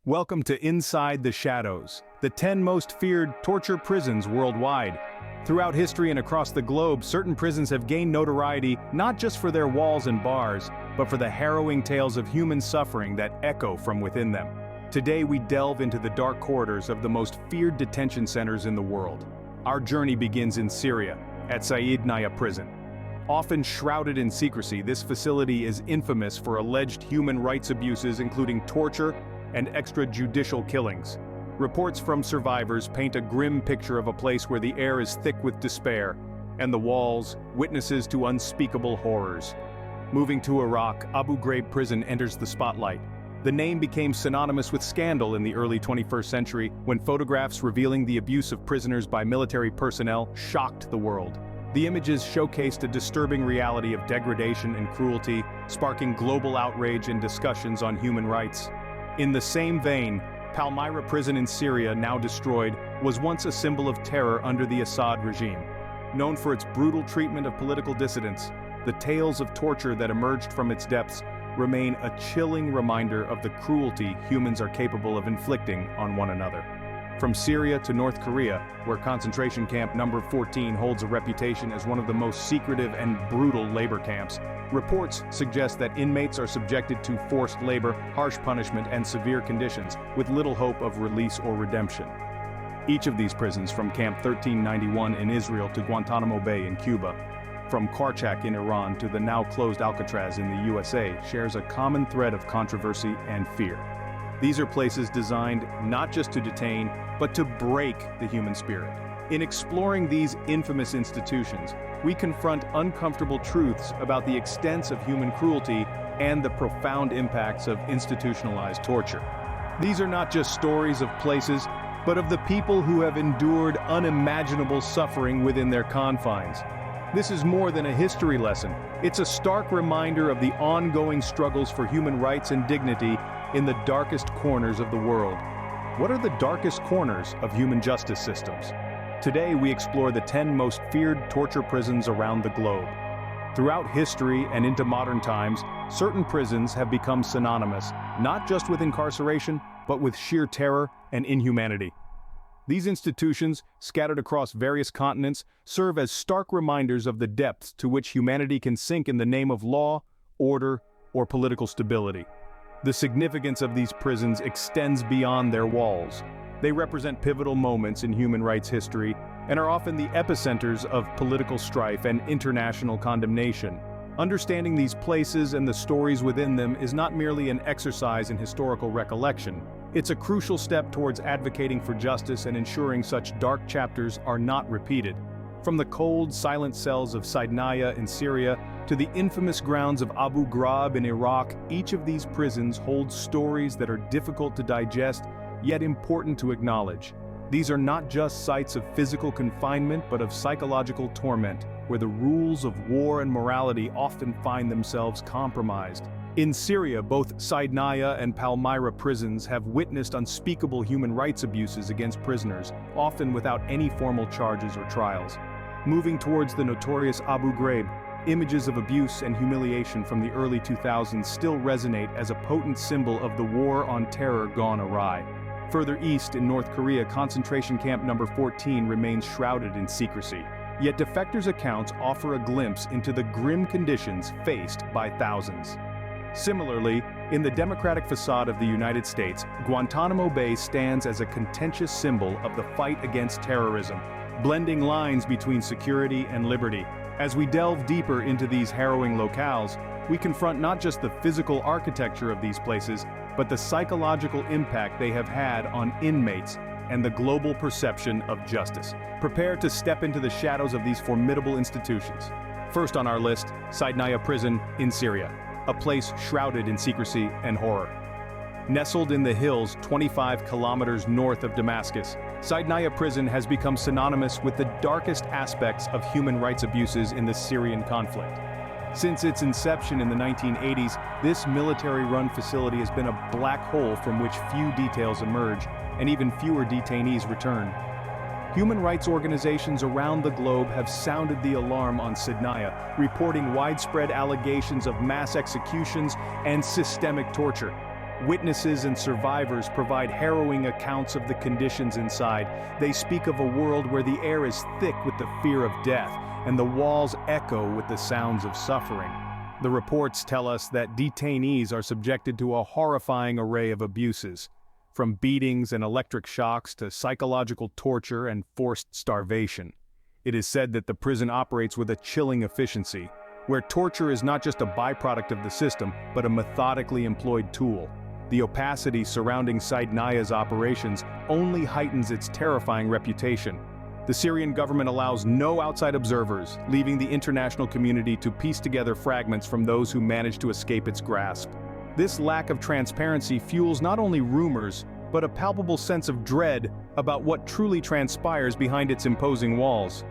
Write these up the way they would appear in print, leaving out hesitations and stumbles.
Welcome to Inside the Shadows, the 10 most feared torture prisons worldwide. Throughout history and across the globe, certain prisons have gained notoriety not just for their walls and bars, but for the harrowing tales of human suffering that echo from within them. Today we delve into the dark corridors of the most feared detention centers in the world. Our journey begins in Syria, at Negev Prison. Often shrouded in secrecy, this facility is infamous for alleged human rights abuses including torture and extrajudicial killings. Reports from survivors paint a grim picture of a place where the air is thick with despair, and the walls, witnesses to unspeakable horrors. Moving to Iraq, Abu Ghraib prison enters the spotlight. The name became synonymous with scandal in the early 21st century when photographs revealing the abuse of prisoners by military personnel shocked the world. The images showcased a disturbing reality of degradation and cruelty, sparking global outrage and discussions on human rights. In the same vein, Palmyra prison in Syria, now destroyed, was once a symbol of terror under the Assad regime. Known for its brutal treatment of political dissidents, the tales of torture that emerged from its depths remain a chilling reminder of the cruelty humans are capable of inflicting on one another. From Syria to North Korea, where concentration camp number 14 holds a reputation as one of the most secretive and brutal labor camps, reports suggest that inmates are subjected to forced labor, harsh punishment, and severe conditions, with little hope of release or redemption. Each of these prisons, from Camp 1391 in Israel to Guantanamo Bay in Cuba, from Qara in Iran to the now-closed Alcatraz in the USA, shares a common thread of controversy and fear. These are places designed not just to detain, but to break the human spirit. In exploring these infamous institutions, we confront uncomfortable truths about the extents of human cruelty and the profound impacts of institutionalized torture. These are not just stories of places, but of the people who have endured unimaginable suffering within their confines. This is more than a history lesson. It's a stark reminder of the ongoing struggles for human rights and dignity in the darkest corners of the world. What are the darkest corners of human justice systems? Today we explore the 10 most feared torture prisons around the globe. Throughout history and into modern times, certain prisons have become synonymous, not just with incarceration, but with sheer terror and inhumanity. These institutions, scattered across various continents, serve as stark reminders of the depths to which humanity can sink in the name of law, order, or political stability. The significance of these prisons extends beyond their walls. They represent pivotal moments in human rights history and are often the epicenters of political strife and international condemnation. Understanding these places and the stories within them is not merely an exercise in historical recollection. It's a crucial step towards advocating for justice and ensuring such dark chapters are not repeated. From the cold, silent cells of Syria in Syria to the infamous grounds of Abu Ghraib in Iraq, each of these prisons holds stories that are difficult to digest, yet important to acknowledge. These are not just sites of physical confinement, but of psychological torment, where the rules of war and morality often find themselves compromised. In Syria, both Syria and Palmyra prisons have witnessed unspeakable human rights abuses against prisoners, often without any formal charges or trials. Moving towards the notorious Abu Ghraib, images of abuse and humiliation from the early 2000s still resonate as a potent symbol of the war on terror gone awry. Further east in North Korea, concentration camp number 14 remains shrouded in secrecy. Yet defectors' accounts offer a glimpse into the grim conditions faced by thousands. Similarly, in the democratic facade of the United States, Guantanamo Bay stands as a contentious symbol of the fight against terrorism, blending lines between security and liberty. As we delve deeper into these harrowing locales, we confront not just the physical architecture of these places, but the psychological impact they have had on inmates and the global perception of justice. Prepare to step into the shadows of these formidable institutions. First on our list, Negev Prison in Syria, a place shrouded in secrecy and horror. Nestled in the hills 25 kilometers north of Damascus, Negev Prison has become synonymous with the darkest aspects of human rights abuses in the Syrian conflict. Since its inception in the 1980s, this military-run facility has been a black hole from which few details emerge, and even fewer detainees return. Human rights organizations around the globe have sounded the alarm on reporting widespread allegations of mass executions and systemic torture. Witnesses and survivors provide harrowing accounts of the conditions inside. They speak of a world where the air is thick with the fear of death, and the walls echo with the sounds of suffering. The reports tell us that detainees are subjected to a horrifying array of abuses, from beatings and electric shocks to psychological torture and forced starvation. It is said that the prison operates with a chilling efficiency, where torture is not just a byproduct of the system, but a methodically employed tool. The opacity surrounding Saidnaya's operations only heightens its terrifying reputation. The Syrian government allows no outside observers, leaving the international community to piece together fragments from those who manage to escape its grasp. This lack of transparency fuels not only rumors, but a palpable sense of dread about what truly transpires behind its imposing walls.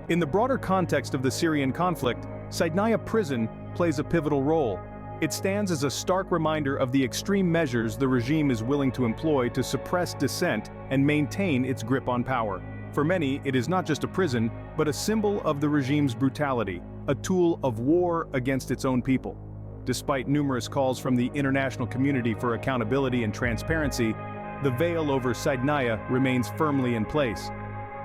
In the broader context of the Syrian conflict, Saidnaya Prison plays a pivotal role. It stands as a stark reminder of the extreme measures the regime is willing to employ to suppress dissent and maintain its grip on power. For many, it is not just a prison, but a symbol of the regime's brutality, a tool of war against its own people. Despite numerous calls from the international community for accountability and transparency, the veil over Saidnaya remains firmly in place.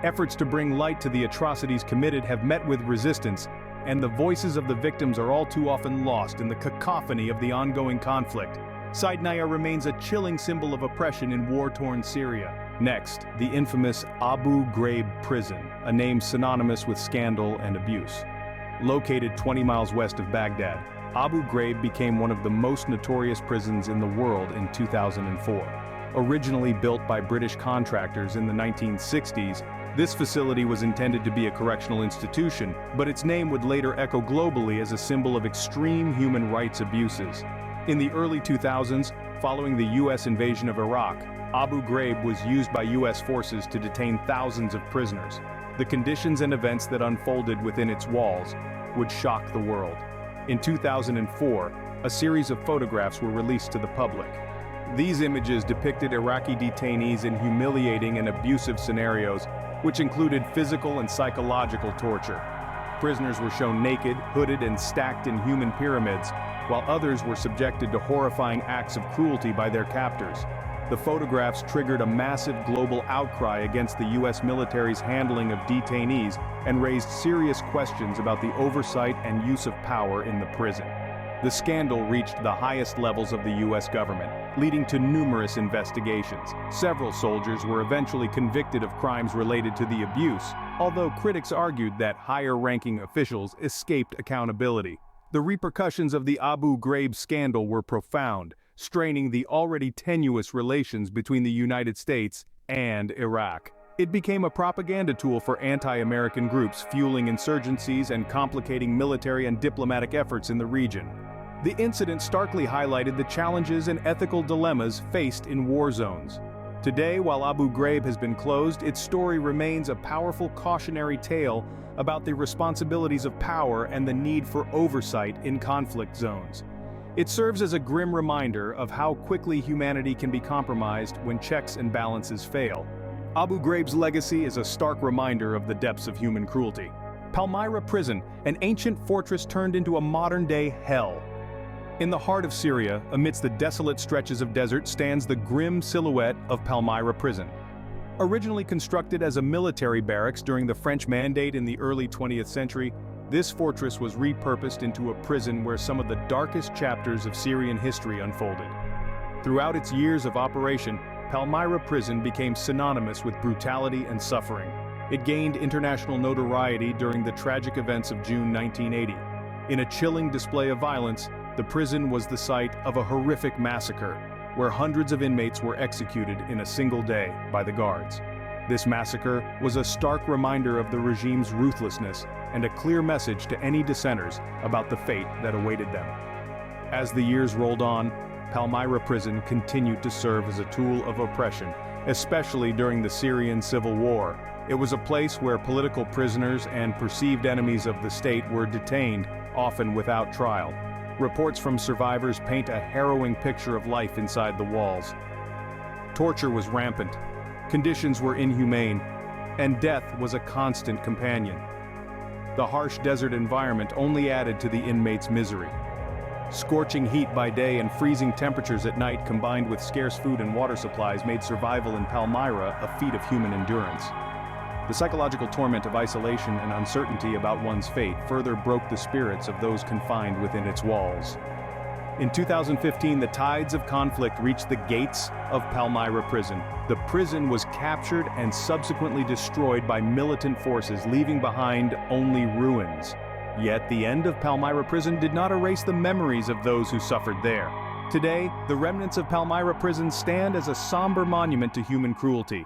Efforts to bring light to the atrocities committed have met with resistance, and the voices of the victims are all too often lost in the cacophony of the ongoing conflict. Saidnaya remains a chilling symbol of oppression in war-torn Syria. Next, the infamous Abu Ghraib Prison, a name synonymous with scandal and abuse. Located 20 miles west of Baghdad, Abu Ghraib became one of the most notorious prisons in the world in 2004. Originally built by British contractors in the 1960s, this facility was intended to be a correctional institution, but its name would later echo globally as a symbol of extreme human rights abuses. In the early 2000s, following the U.S. invasion of Iraq, Abu Ghraib was used by U.S. forces to detain thousands of prisoners. The conditions and events that unfolded within its walls would shock the world. In 2004, a series of photographs were released to the public. These images depicted Iraqi detainees in humiliating and abusive scenarios, which included physical and psychological torture. Prisoners were shown naked, hooded, and stacked in human pyramids, while others were subjected to horrifying acts of cruelty by their captors. The photographs triggered a massive global outcry against the U.S. military's handling of detainees and raised serious questions about the oversight and use of power in the prison. The scandal reached the highest levels of the U.S. government, leading to numerous investigations. Several soldiers were eventually convicted of crimes related to the abuse, although critics argued that higher-ranking officials escaped accountability. The repercussions of the Abu Ghraib scandal were profound, straining the already tenuous relations between the United States and Iraq. It became a propaganda tool for anti-American groups, fueling insurgencies and complicating military and diplomatic efforts in the region. The incident starkly highlighted the challenges and ethical dilemmas faced in war zones. Today, while Abu Ghraib has been closed, its story remains a powerful cautionary tale about the responsibilities of power and the need for oversight in conflict zones. It serves as a grim reminder of how quickly humanity can be compromised when checks and balances fail. Abu Ghraib's legacy is a stark reminder of the depths of human cruelty. Palmyra Prison, an ancient fortress turned into a modern-day hell. In the heart of Syria, amidst the desolate stretches of desert, stands the grim silhouette of Palmyra Prison. Originally constructed as a military barracks during the French Mandate in the early 20th century, this fortress was repurposed into a prison where some of the darkest chapters of Syrian history unfolded. Throughout its years of operation, Palmyra Prison became synonymous with brutality and suffering. It gained international notoriety during the tragic events of June 1980. In a chilling display of violence, the prison was the site of a horrific massacre, where hundreds of inmates were executed in a single day by the guards. This massacre was a stark reminder of the regime's ruthlessness and a clear message to any dissenters about the fate that awaited them. As the years rolled on, Palmyra Prison continued to serve as a tool of oppression, especially during the Syrian civil war. It was a place where political prisoners and perceived enemies of the state were detained, often without trial. Reports from survivors paint a harrowing picture of life inside the walls. Torture was rampant, conditions were inhumane, and death was a constant companion. The harsh desert environment only added to the inmates' misery. Scorching heat by day and freezing temperatures at night combined with scarce food and water supplies made survival in Palmyra a feat of human endurance. The psychological torment of isolation and uncertainty about one's fate further broke the spirits of those confined within its walls. In 2015, the tides of conflict reached the gates of Palmyra Prison. The prison was captured and subsequently destroyed by militant forces, leaving behind only ruins. Yet the end of Palmyra Prison did not erase the memories of those who suffered there. Today, the remnants of Palmyra Prison stand as a somber monument to human cruelty.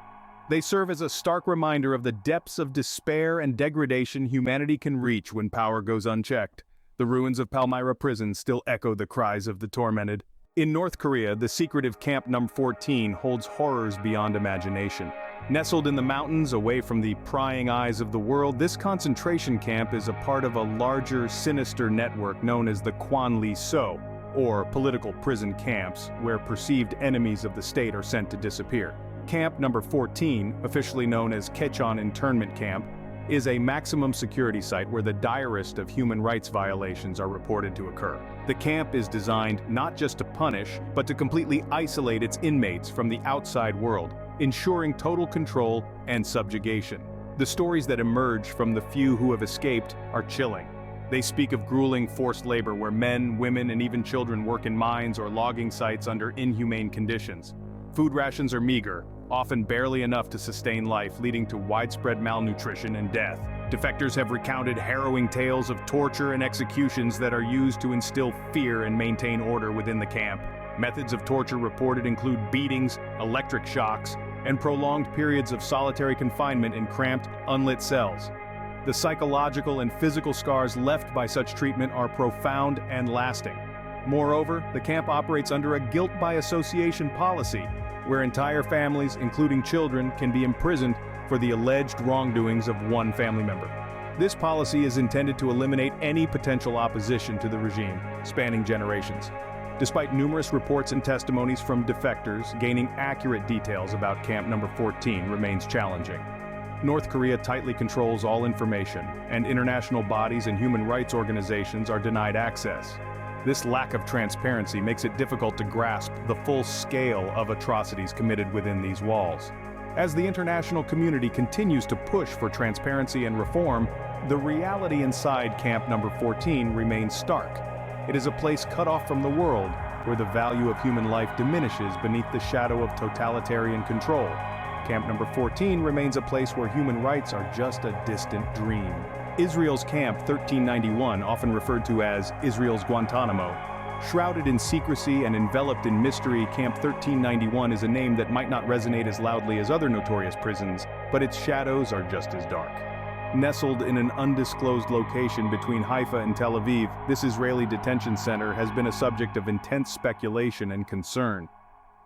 They serve as a stark reminder of the depths of despair and degradation humanity can reach when power goes unchecked. The ruins of Palmyra Prison still echo the cries of the tormented. In North Korea, the secretive Camp No. 14 holds horrors beyond imagination. Nestled in the mountains, away from the prying eyes of the world, this concentration camp is a part of a larger, sinister network known as the Kwanlee-so, or political prison camps, where perceived enemies of the state are sent to disappear. Camp No. 14, officially known as Kechon Internment Camp, is a maximum security site where the direst of human rights violations are reported to occur. The camp is designed not just to punish, but to completely isolate its inmates from the outside world, ensuring total control and subjugation. The stories that emerge from the few who have escaped are chilling. They speak of grueling forced labor where men, women, and even children work in mines or logging sites under inhumane conditions. Food rations are meager, often barely enough to sustain life, leading to widespread malnutrition and death. Defectors have recounted harrowing tales of torture and executions that are used to instill fear and maintain order within the camp. Methods of torture reported include beatings, electric shocks, and prolonged periods of solitary confinement in cramped, unlit cells. The psychological and physical scars left by such treatment are profound and lasting. Moreover, the camp operates under a guilt by association policy, where entire families, including children, can be imprisoned for the alleged wrongdoings of one family member. This policy is intended to eliminate any potential opposition to the regime, spanning generations. Despite numerous reports and testimonies from defectors, gaining accurate details about Camp No. 14 remains challenging. North Korea tightly controls all information, and international bodies and human rights organizations are denied access. This lack of transparency makes it difficult to grasp the full scale of atrocities committed within these walls. As the international community continues to push for transparency and reform, the reality inside Camp No. 14 remains stark. It is a place cut off from the world, where the value of human life diminishes beneath the shadow of totalitarian control. Camp No. 14 remains a place where human rights are just a distant dream. Israel's Camp 1391, often referred to as Israel's Guantanamo, shrouded in secrecy and enveloped in mystery, Camp 1391 is a name that might not resonate as loudly as other notorious prisons, but its shadows are just as dark. Nestled in an undisclosed location between Haifa and Tel Aviv, this Israeli detention center has been a subject of intense speculation and concern.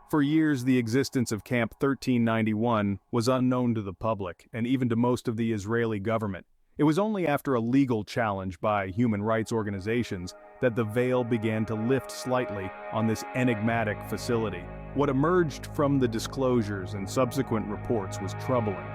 For years, the existence of Camp 1391 was unknown to the public, and even to most of the Israeli government. It was only after a legal challenge by human rights organizations that the veil began to lift slightly on this enigmatic facility. What emerged from the disclosures and subsequent reports was troubling.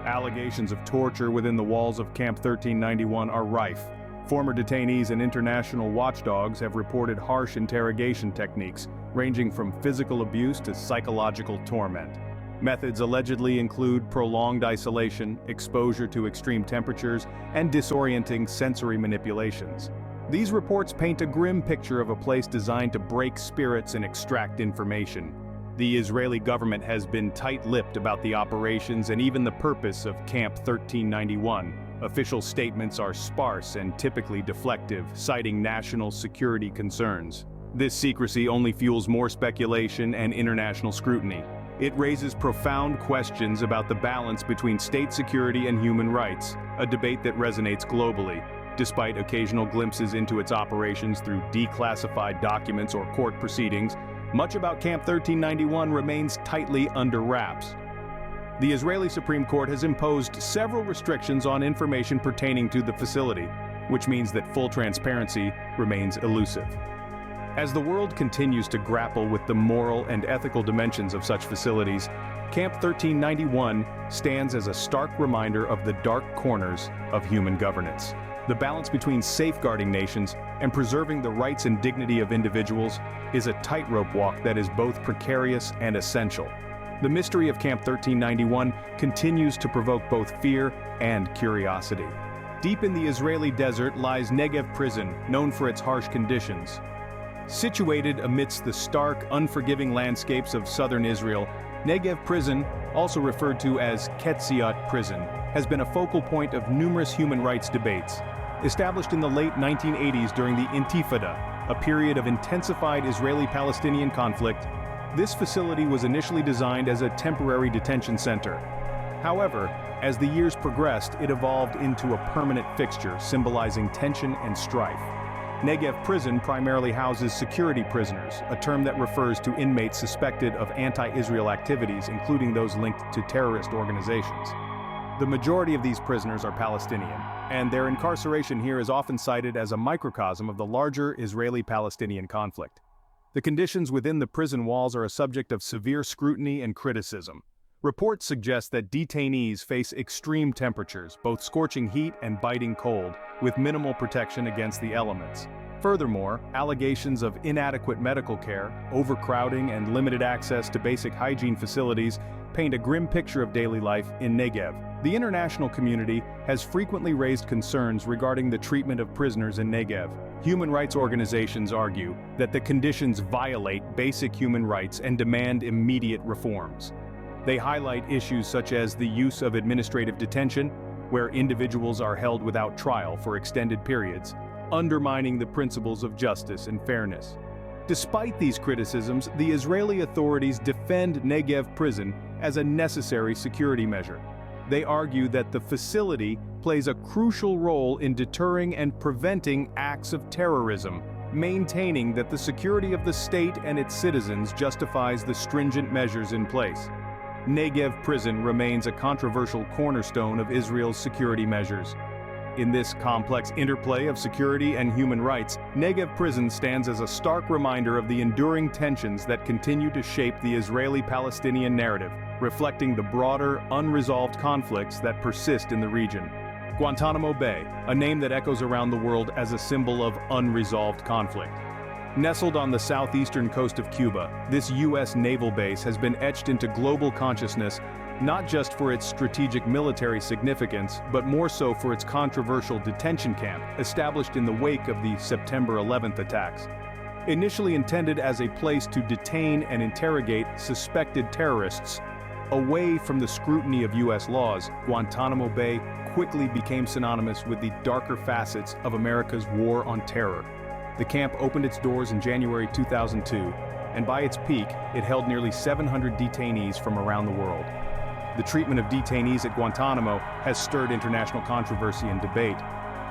Allegations of torture within the walls of Camp 1391 are rife. Former detainees and international watchdogs have reported harsh interrogation techniques, ranging from physical abuse to psychological torment. Methods allegedly include prolonged isolation, exposure to extreme temperatures, and disorienting sensory manipulations. These reports paint a grim picture of a place designed to break spirits and extract information. The Israeli government has been tight-lipped about the operations and even the purpose of Camp 1391. Official statements are sparse and typically deflective, citing national security concerns. This secrecy only fuels more speculation and international scrutiny. It raises profound questions about the balance between state security and human rights, a debate that resonates globally. Despite occasional glimpses into its operations through declassified documents or court proceedings, much about Camp 1391 remains tightly under wraps. The Israeli Supreme Court has imposed several restrictions on information pertaining to the facility, which means that full transparency remains elusive. As the world continues to grapple with the moral and ethical dimensions of such facilities, Camp 1391 stands as a stark reminder of the dark corners of human governance. The balance between safeguarding nations and preserving the rights and dignity of individuals is a tightrope walk that is both precarious and essential. The mystery of Camp 1391 continues to provoke both fear and curiosity. Deep in the Israeli desert lies Negev Prison, known for its harsh conditions. Situated amidst the stark, unforgiving landscapes of southern Israel, Negev Prison, also referred to as Ketziat Prison, has been a focal point of numerous human rights debates. Established in the late 1980s during the Intifada, a period of intensified Israeli-Palestinian conflict, this facility was initially designed as a temporary detention center. However, as the years progressed, it evolved into a permanent fixture symbolizing tension and strife. Negev Prison primarily houses security prisoners, a term that refers to inmates suspected of anti-Israel activities, including those linked to terrorist organizations. The majority of these prisoners are Palestinian, and their incarceration here is often cited as a microcosm of the larger Israeli-Palestinian conflict. The conditions within the prison walls are a subject of severe scrutiny and criticism. Reports suggest that detainees face extreme temperatures, both scorching heat and biting cold, with minimal protection against the elements. Furthermore, allegations of inadequate medical care, overcrowding, and limited access to basic hygiene facilities paint a grim picture of daily life in Negev. The international community has frequently raised concerns regarding the treatment of prisoners in Negev. Human rights organizations argue that the conditions violate basic human rights and demand immediate reforms. They highlight issues such as the use of administrative detention, where individuals are held without trial for extended periods, undermining the principles of justice and fairness. Despite these criticisms, the Israeli authorities defend Negev Prison as a necessary security measure. They argue that the facility plays a crucial role in deterring and preventing acts of terrorism, maintaining that the security of the state and its citizens justifies the stringent measures in place. Negev Prison remains a controversial cornerstone of Israel's security measures. In this complex interplay of security and human rights, Negev Prison stands as a stark reminder of the enduring tensions that continue to shape the Israeli-Palestinian narrative, reflecting the broader, unresolved conflicts that persist in the region. Guantanamo Bay, a name that echoes around the world as a symbol of unresolved conflict. Nestled on the southeastern coast of Cuba, this U.S. naval base has been etched into global consciousness not just for its strategic military significance, but more so for its controversial detention camp, established in the wake of the September 11th attacks. Initially intended as a place to detain and interrogate suspected terrorists, away from the scrutiny of U.S. laws, Guantanamo Bay quickly became synonymous with the darker facets of America's war on terror. The camp opened its doors in January 2002, and by its peak, it held nearly 700 detainees from around the world. The treatment of detainees at Guantanamo has stirred international controversy and debate.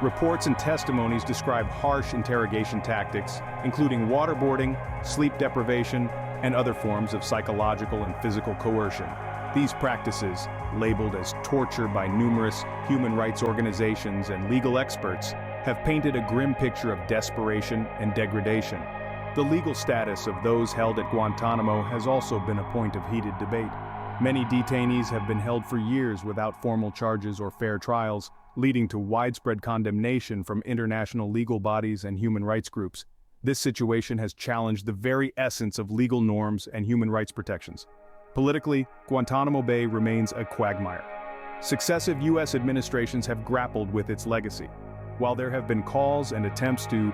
Reports and testimonies describe harsh interrogation tactics, including waterboarding, sleep deprivation, and other forms of psychological and physical coercion. These practices, labeled as torture by numerous human rights organizations and legal experts, have painted a grim picture of desperation and degradation. The legal status of those held at Guantanamo has also been a point of heated debate. Many detainees have been held for years without formal charges or fair trials, leading to widespread condemnation from international legal bodies and human rights groups. This situation has challenged the very essence of legal norms and human rights protections. Politically, Guantanamo Bay remains a quagmire. Successive U.S. administrations have grappled with its legacy. While there have been calls and attempts to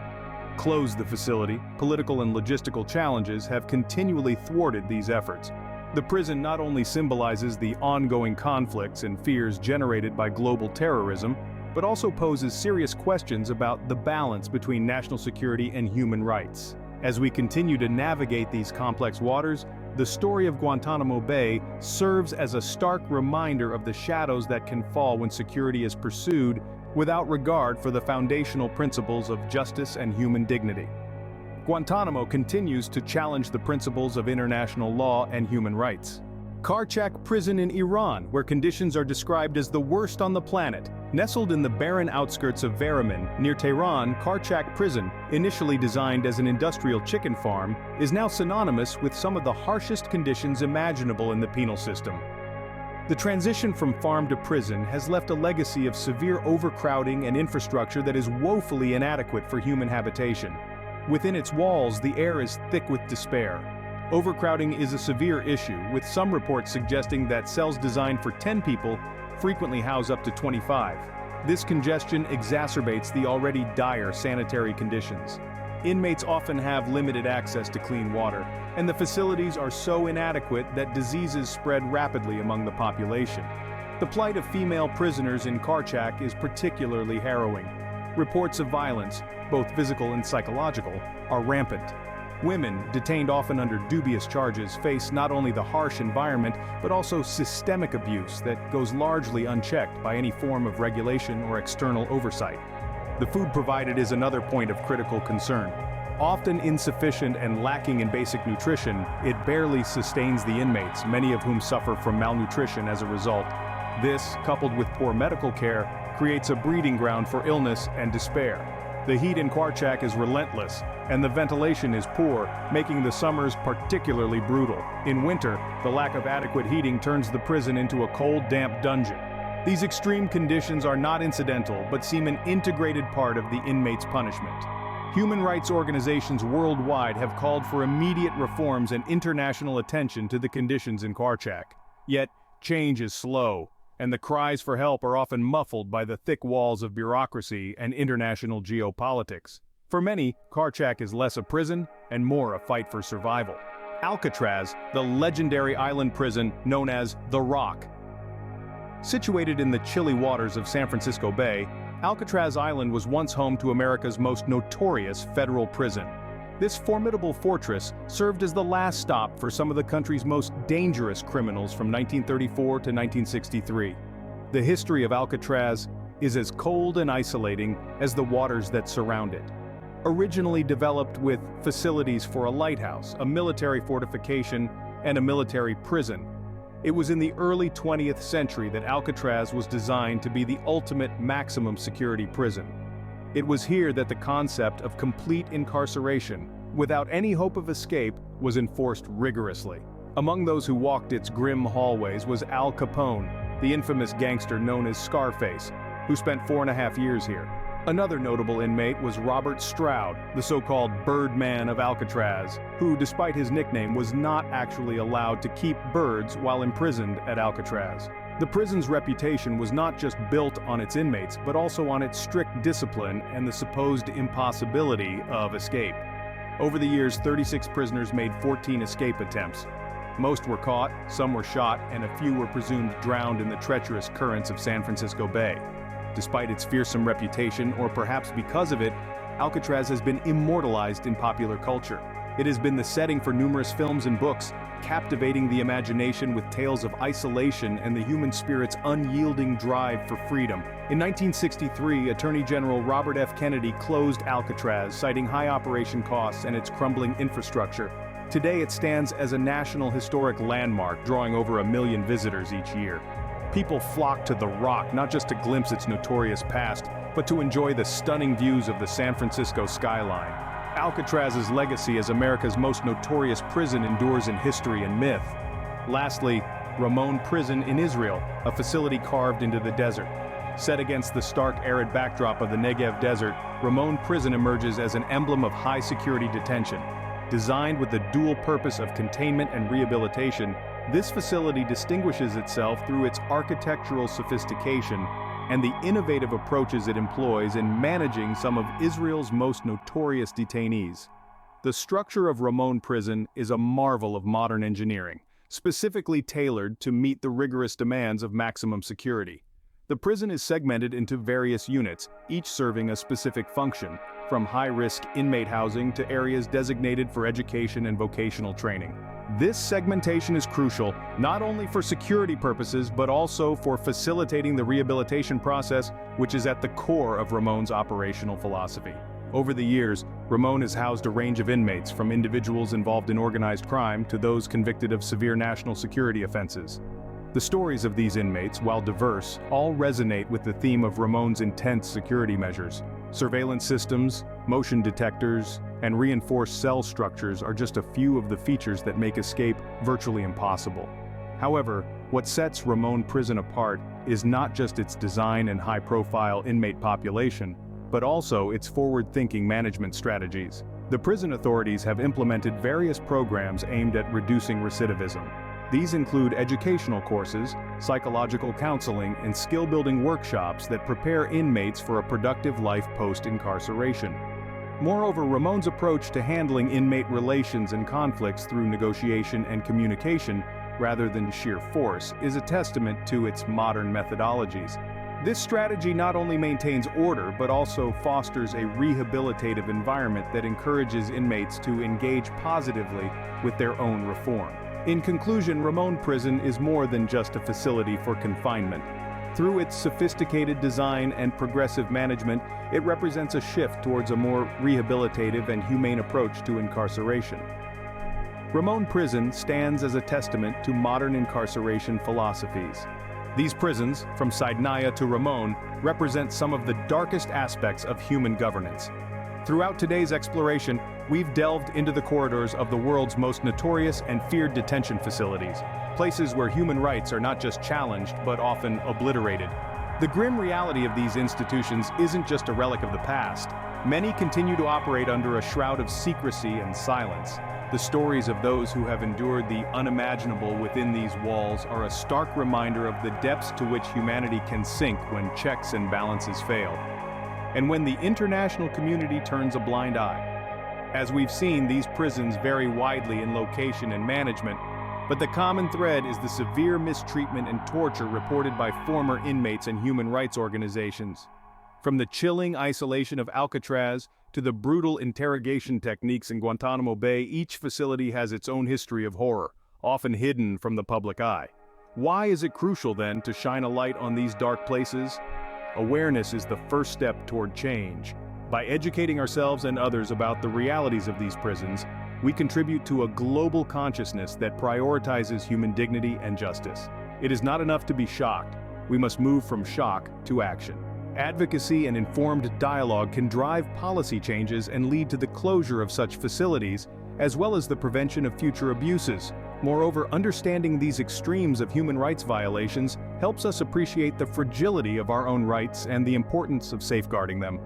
close the facility, political and logistical challenges have continually thwarted these efforts. The prison not only symbolizes the ongoing conflicts and fears generated by global terrorism, but also poses serious questions about the balance between national security and human rights. As we continue to navigate these complex waters, the story of Guantanamo Bay serves as a stark reminder of the shadows that can fall when security is pursued without regard for the foundational principles of justice and human dignity. Guantanamo continues to challenge the principles of international law and human rights. Qara Prison in Iran, where conditions are described as the worst on the planet. Nestled in the barren outskirts of Ramon, near Tehran, Qara Prison, initially designed as an industrial chicken farm, is now synonymous with some of the harshest conditions imaginable in the penal system. The transition from farm to prison has left a legacy of severe overcrowding and infrastructure that is woefully inadequate for human habitation. Within its walls, the air is thick with despair. Overcrowding is a severe issue, with some reports suggesting that cells designed for 10 people frequently house up to 25. This congestion exacerbates the already dire sanitary conditions. Inmates often have limited access to clean water, and the facilities are so inadequate that diseases spread rapidly among the population. The plight of female prisoners in Qara is particularly harrowing. Reports of violence, both physical and psychological, are rampant. Women, detained often under dubious charges, face not only the harsh environment, but also systemic abuse that goes largely unchecked by any form of regulation or external oversight. The food provided is another point of critical concern. Often insufficient and lacking in basic nutrition, it barely sustains the inmates, many of whom suffer from malnutrition as a result. This, coupled with poor medical care, creates a breeding ground for illness and despair. The heat in Qara is relentless, and the ventilation is poor, making the summers particularly brutal. In winter, the lack of adequate heating turns the prison into a cold, damp dungeon. These extreme conditions are not incidental, but seem an integrated part of the inmates' punishment. Human rights organizations worldwide have called for immediate reforms and international attention to the conditions in Qara. Yet, change is slow, and the cries for help are often muffled by the thick walls of bureaucracy and international geopolitics. For many, Qara is less a prison and more a fight for survival. Alcatraz, the legendary island prison known as the Rock. Situated in the chilly waters of San Francisco Bay, Alcatraz Island was once home to America's most notorious federal prison. This formidable fortress served as the last stop for some of the country's most dangerous criminals from 1934 to 1963. The history of Alcatraz is as cold and isolating as the waters that surround it. Originally developed with facilities for a lighthouse, a military fortification, and a military prison, it was in the early 20th century that Alcatraz was designed to be the ultimate maximum security prison. It was here that the concept of complete incarceration, without any hope of escape, was enforced rigorously. Among those who walked its grim hallways was Al Capone, the infamous gangster known as Scarface, who spent 4.5 years here. Another notable inmate was Robert Stroud, the so-called Birdman of Alcatraz, who, despite his nickname, was not actually allowed to keep birds while imprisoned at Alcatraz. The prison's reputation was not just built on its inmates, but also on its strict discipline and the supposed impossibility of escape. Over the years, 36 prisoners made 14 escape attempts. Most were caught, some were shot, and a few were presumed drowned in the treacherous currents of San Francisco Bay. Despite its fearsome reputation, or perhaps because of it, Alcatraz has been immortalized in popular culture. It has been the setting for numerous films and books, captivating the imagination with tales of isolation and the human spirit's unyielding drive for freedom. In 1963, Attorney General Robert F. Kennedy closed Alcatraz, citing high operation costs and its crumbling infrastructure. Today it stands as a national historic landmark, drawing over 1 million visitors each year. People flock to the Rock not just to glimpse its notorious past, but to enjoy the stunning views of the San Francisco skyline. Alcatraz's legacy as America's most notorious prison endures in history and myth. Lastly, Ramon Prison in Israel, a facility carved into the desert. Set against the stark arid backdrop of the Negev desert, Ramon Prison emerges as an emblem of high-security detention. Designed with the dual purpose of containment and rehabilitation, this facility distinguishes itself through its architectural sophistication and the innovative approaches it employs in managing some of Israel's most notorious detainees. The structure of Ramon Prison is a marvel of modern engineering, specifically tailored to meet the rigorous demands of maximum security. The prison is segmented into various units, each serving a specific function, from high-risk inmate housing to areas designated for education and vocational training. This segmentation is crucial, not only for security purposes, but also for facilitating the rehabilitation process, which is at the core of Ramon's operational philosophy. Over the years, Ramon has housed a range of inmates, from individuals involved in organized crime to those convicted of severe national security offenses. The stories of these inmates, while diverse, all resonate with the theme of Ramon's intense security measures. Surveillance systems, motion detectors, and reinforced cell structures are just a few of the features that make escape virtually impossible. However, what sets Ramon Prison apart is not just its design and high-profile inmate population, but also its forward-thinking management strategies. The prison authorities have implemented various programs aimed at reducing recidivism. These include educational courses, psychological counseling, and skill-building workshops that prepare inmates for a productive life post-incarceration. Moreover, Ramon's approach to handling inmate relations and conflicts through negotiation and communication, rather than sheer force, is a testament to its modern methodologies. This strategy not only maintains order but also fosters a rehabilitative environment that encourages inmates to engage positively with their own reform. In conclusion, Ramon Prison is more than just a facility for confinement. Through its sophisticated design and progressive management, it represents a shift towards a more rehabilitative and humane approach to incarceration. Ramon Prison stands as a testament to modern incarceration philosophies. These prisons, from Sinai to Ramon, represent some of the darkest aspects of human governance. Throughout today's exploration, we've delved into the corridors of the world's most notorious and feared detention facilities, places where human rights are not just challenged but often obliterated. The grim reality of these institutions isn't just a relic of the past. Many continue to operate under a shroud of secrecy and silence. The stories of those who have endured the unimaginable within these walls are a stark reminder of the depths to which humanity can sink when checks and balances fail, and when the international community turns a blind eye. As we've seen, these prisons vary widely in location and management, but the common thread is the severe mistreatment and torture reported by former inmates and human rights organizations. From the chilling isolation of Alcatraz to the brutal interrogation techniques in Guantanamo Bay, each facility has its own history of horror, often hidden from the public eye. Why is it crucial then to shine a light on these dark places? Awareness is the first step toward change. By educating ourselves and others about the realities of these prisons, we contribute to a global consciousness that prioritizes human dignity and justice. It is not enough to be shocked. We must move from shock to action. Advocacy and informed dialogue can drive policy changes and lead to the closure of such facilities, as well as the prevention of future abuses. Moreover, understanding these extremes of human rights violations helps us appreciate the fragility of our own rights and the importance of safeguarding them.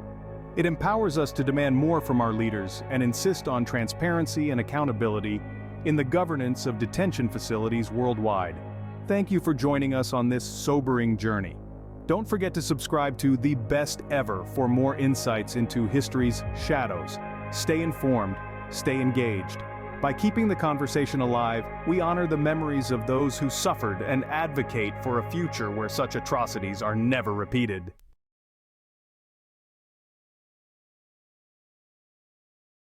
It empowers us to demand more from our leaders and insist on transparency and accountability in the governance of detention facilities worldwide. Thank you for joining us on this sobering journey. Don't forget to subscribe to The Best Ever for more insights into history's shadows. Stay informed, stay engaged. By keeping the conversation alive, we honor the memories of those who suffered and advocate for a future where such atrocities are never repeated.